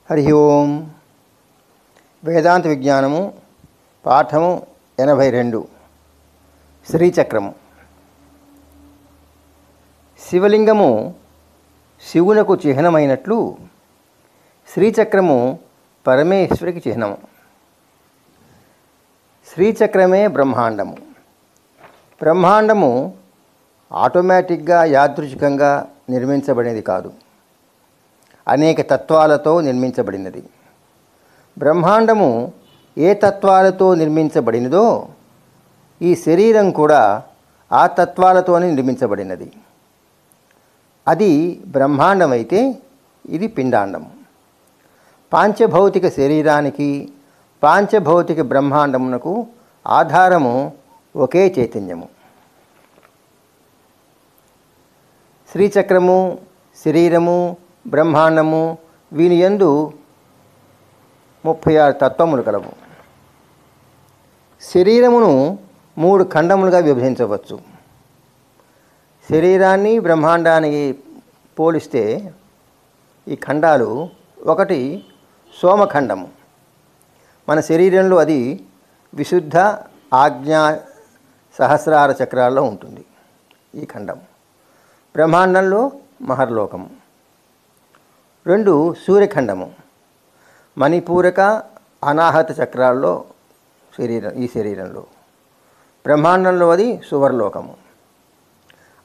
హరి ఓం. వేదాంత విజ్ఞానము పాఠము 82. శ్రీచక్రము. శివలింగము శివునకు చిహ్నమైనట్లు శ్రీచక్రము పరమేశ్వరికి చిహ్నము. శ్రీచక్రమే బ్రహ్మాండము. బ్రహ్మాండము ఆటోమేటిక్గా యాదృచ్ఛికంగా నిర్మించబడినది కాదు, అనేక తత్వాలతో నిర్మించబడినది. బ్రహ్మాండము ఏ తత్వాలతో నిర్మించబడినదో ఈ శరీరం కూడా ఆ తత్వాలతోనే నిర్మించబడినది. అది బ్రహ్మాండమైతే ఇది పిండాండము. పాంచభౌతిక శరీరానికి పాంచభౌతిక బ్రహ్మాండమునకు ఆధారము ఒకే చైతన్యము. శ్రీచక్రము, శరీరము, బ్రహ్మాండము వీని యందు 36 తత్వములు కలవు. శరీరమును 3 ఖండములుగా విభజించవచ్చు. శరీరాన్ని బ్రహ్మాండానికి పోలిస్తే ఈ ఖండాలు, ఒకటి సోమఖండము. మన శరీరంలో అది విశుద్ధ ఆజ్ఞా సహస్రార చక్రాల్లో ఉంటుంది. ఈ ఖండం బ్రహ్మాండంలో మహర్లోకము. 2 సూర్యఖండము. మణిపూరక అనాహత చక్రాల్లో ఈ శరీరంలో. బ్రహ్మాండంలో అది సువర్లోకము.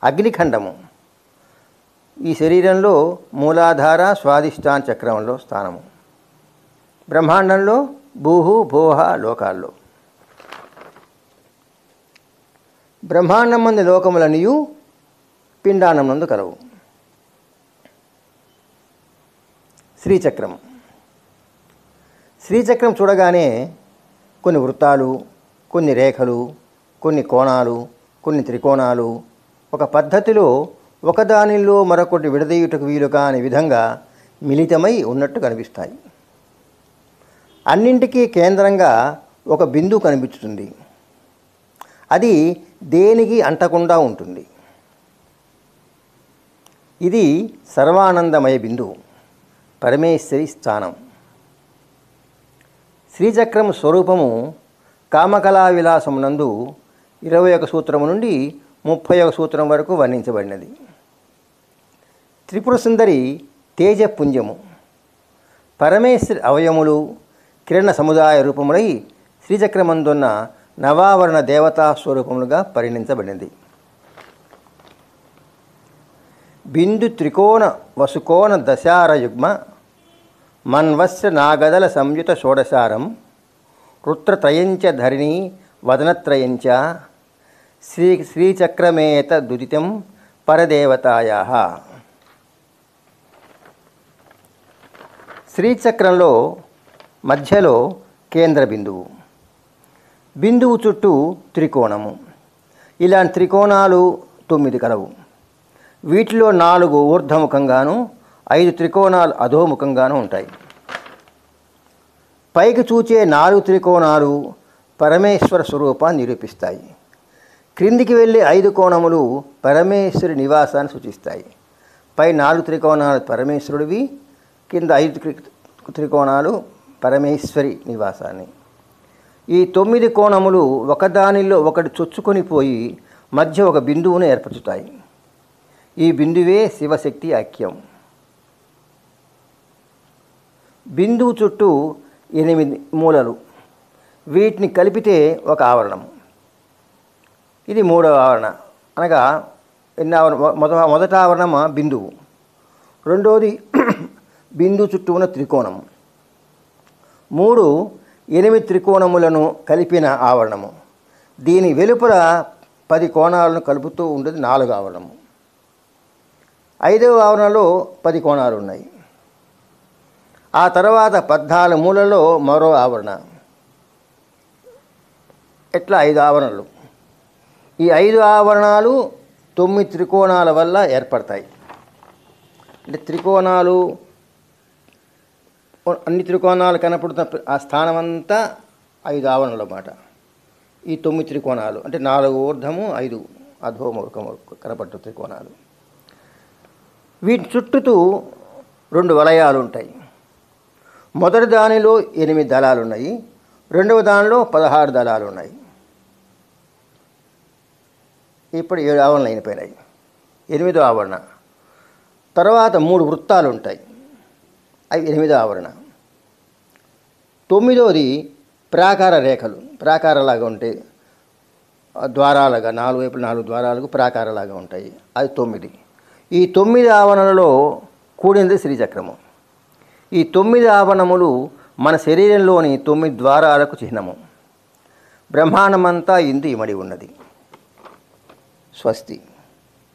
అగ్నిఖండము. ఈ శరీరంలో మూలాధార స్వాదిష్టాన చక్రంలో స్థానము. బ్రహ్మాండంలో భూహు భోహ లోకాల్లో. బ్రహ్మాండం మంది లోకములనియు పిండాండం నందు కలవు. శ్రీచక్రం. శ్రీచక్రం చూడగానే కొన్ని వృత్తాలు, కొన్ని రేఖలు, కొన్ని కోణాలు, కొన్ని త్రికోణాలు ఒక పద్ధతిలో ఒకదానిలో మరొకటి విడదీయుటకు వీలు కాని విధంగా మిళితమై ఉన్నట్టు కనిపిస్తాయి. అన్నింటికీ కేంద్రంగా ఒక బిందువు కనిపిస్తుంది. అది దేనికి అంటకుండా ఉంటుంది. ఇది సర్వానందమయ బిందువు, పరమేశ్వరి స్థానం. శ్రీచక్రం స్వరూపము కామకళా విలాసమునందు 21 సూత్రము నుండి 31 సూత్రం వరకు వర్ణించబడినది. త్రిపుర సుందరి తేజపుంజము. పరమేశ్వరి అవయములు కిరణ సముదాయ రూపములై శ్రీచక్రమందున్న నవావరణ దేవతా స్వరూపములుగా పరిగణించబడినది. బిందు త్రికోణ వసుకోణ దశార యుగ్మ మన్వస్య నాగదల సంయుత షోడశారం రుత్రత్రయంచ ధరిణీ వదనత్రయంచ శ్రీచక్రమేత దుదితం పరదేవతాయాః. శ్రీచక్రంలో మధ్యలో కేంద్ర బిందువు. బిందువు చుట్టూ త్రికోణము. ఇలాంటి త్రికోణాలు 9 కలవు. వీటిలో 4 ఊర్ధ్వముఖంగాను 5 త్రికోణాలు అధోముఖంగాను ఉంటాయి. పైకి చూచే 4 త్రికోణాలు పరమేశ్వర స్వరూపాన్ని నిరూపిస్తాయి. క్రిందికి వెళ్ళే 5 కోణములు పరమేశ్వరి నివాసాన్ని సూచిస్తాయి. పై 4 త్రికోణాలు పరమేశ్వరుడివి, కింద 5 త్రికోణాలు పరమేశ్వరి నివాసాన్ని. ఈ 9 కోణములు ఒకదానిలో ఒకటి చొచ్చుకొని పోయి మధ్య ఒక బిందువును ఏర్పరుచుతాయి. ఈ బిందువే శివశక్తి ఐక్యం. బిందువు చుట్టూ 8 మూలలు. వీటిని కలిపితే ఒక ఆవరణం. ఇది 3వ ఆవరణ. అనగా ఎన్ని ఆవరణ? మొదట ఆవరణం బిందువు. రెండోది బిందువు చుట్టూ ఉన్న త్రికోణము. 3 8 త్రికోణములను కలిపిన ఆవరణము. దీని వెలుపల 10 కోణాలను కలుపుతూ ఉండేది 4వ ఆవరణము. 5వ ఆవరణలో 10 కోణాలు ఉన్నాయి. ఆ తర్వాత 14 మూలలో మరో ఆవరణ. ఇట్లా 5 ఆవరణలు. ఈ 5 ఆవరణాలు 9 త్రికోణాల వల్ల ఏర్పడతాయి. అంటే త్రికోణాలు, అన్ని త్రికోణాలు కనపడుతున్న ఆ స్థానం అంతా 5 ఆవరణలు అన్నమాట. ఈ 9 త్రికోణాలు అంటే 4 ఊర్ధ్వము 5 అధోముఖము కనపడుతు త్రికోణాలు. వీటి చుట్టూ 2 వలయాలు ఉంటాయి. మొదటి దానిలో 8 దళాలు ఉన్నాయి, రెండవ దానిలో 16 దళాలు ఉన్నాయి. ఇప్పుడు 7 ఆవరణలు అయిపోయినాయి. 8వ ఆవరణ తర్వాత 3 వృత్తాలు ఉంటాయి, అవి 8వ ఆవరణ. 9వది ప్రాకార రేఖలు, ప్రాకారలాగా ఉంటాయి, ద్వారాలుగా 4 వైపులు 4 ద్వారాలకు ప్రాకారలాగా ఉంటాయి, అది 9. ఈ 9 ఆవరణలలో కూడినది శ్రీచక్రము. ఈ 9 ఆవరణములు మన శరీరంలోని 9 ద్వారాలకు చిహ్నము. బ్రహ్మాండమంతా ఇందు ఇమడి ఉన్నది. స్వస్తి.